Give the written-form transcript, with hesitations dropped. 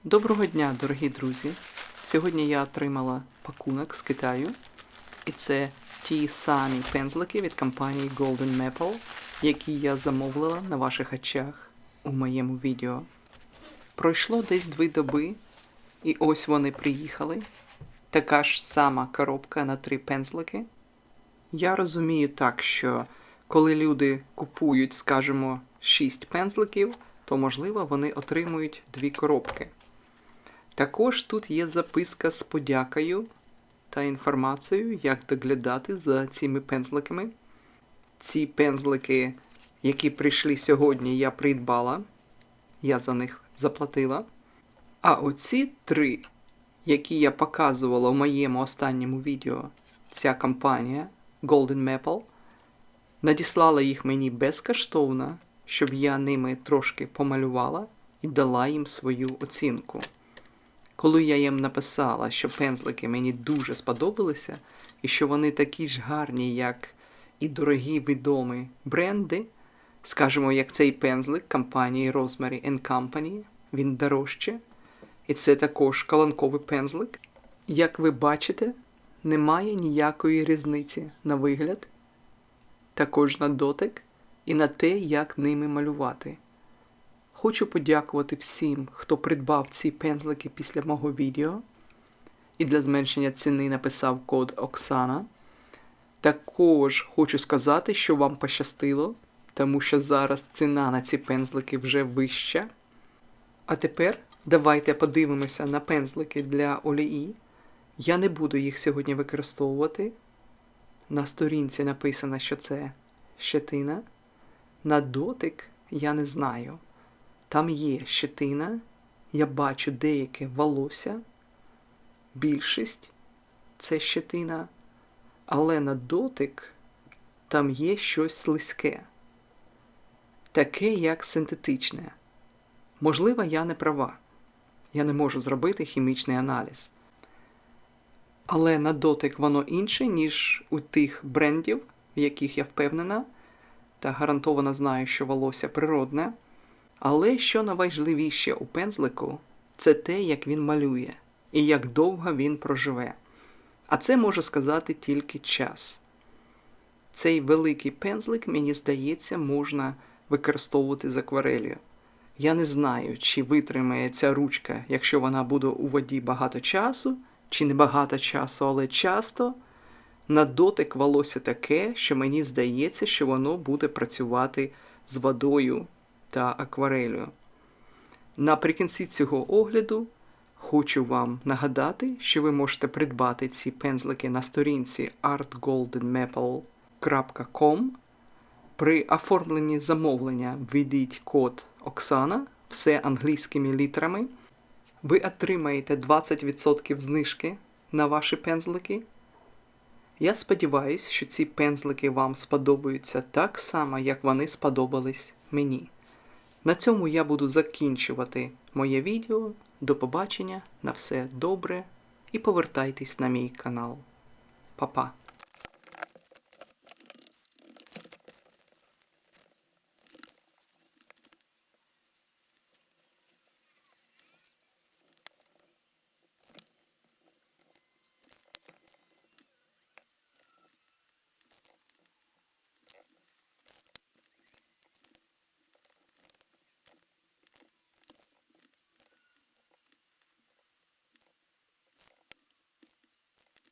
Доброго дня, дорогі друзі! Сьогодні я отримала пакунок з Китаю. І це ті самі пензлики від компанії Golden Maple, які я замовила на ваших очах у моєму відео. Пройшло десь 2 доби, і ось вони приїхали. Така ж сама коробка на 3 пензлики. Я розумію так, що коли люди купують, скажімо, 6 пензликів, то, можливо, вони отримують 2 коробки. Також тут є записка з подякою та інформацією, як доглядати за цими пензликами. Ці пензлики, які прийшли сьогодні, я придбала. Я за них заплатила. А оці 3, які я показувала в моєму останньому відео, ця компанія Golden Maple, надіслала їх мені безкоштовно, щоб я ними трошки помалювала і дала їм свою оцінку. Коли я їм написала, що пензлики мені дуже сподобалися, і що вони такі ж гарні, як і дорогі відомі бренди, скажімо, як цей пензлик компанії Rosemary Company, він дорожче, і це також колонковий пензлик. Як ви бачите, немає ніякої різниці на вигляд, також на дотик і на те, як ними малювати. Хочу подякувати всім, хто придбав ці пензлики після мого відео і для зменшення ціни написав код Оксана. Також хочу сказати, що вам пощастило, тому що зараз ціна на ці пензлики вже вища. А тепер давайте подивимося на пензлики для олії. Я не буду їх сьогодні використовувати. На сторінці написано, що це щетина. На дотик я не знаю. Там є щетина, я бачу деяке волосся, більшість це щетина, але на дотик там є щось слизьке, таке як синтетичне. Можливо, я не права, я не можу зробити хімічний аналіз. Але на дотик воно інше, ніж у тих брендів, в яких я впевнена, та гарантовано знаю, що волосся природне. Але що найважливіше у пензлику, це те, як він малює, і як довго він проживе. А це може сказати тільки час. Цей великий пензлик, мені здається, можна використовувати з акварелью. Я не знаю, чи витримає ця ручка, якщо вона буде у воді багато часу, чи не багато часу, але часто. На дотик волосся таке, що мені здається, що воно буде працювати з водою та акварелью. Наприкінці цього огляду хочу вам нагадати, що ви можете придбати ці пензлики на сторінці artgoldenmaple.com. При оформленні замовлення введіть код Оксана, все англійськими літерами. Ви отримаєте 20% знижки на ваші пензлики. Я сподіваюся, що ці пензлики вам сподобаються так само, як вони сподобались мені. На цьому я буду закінчувати моє відео. До побачення, на все добре і повертайтесь на мій канал. Па-па!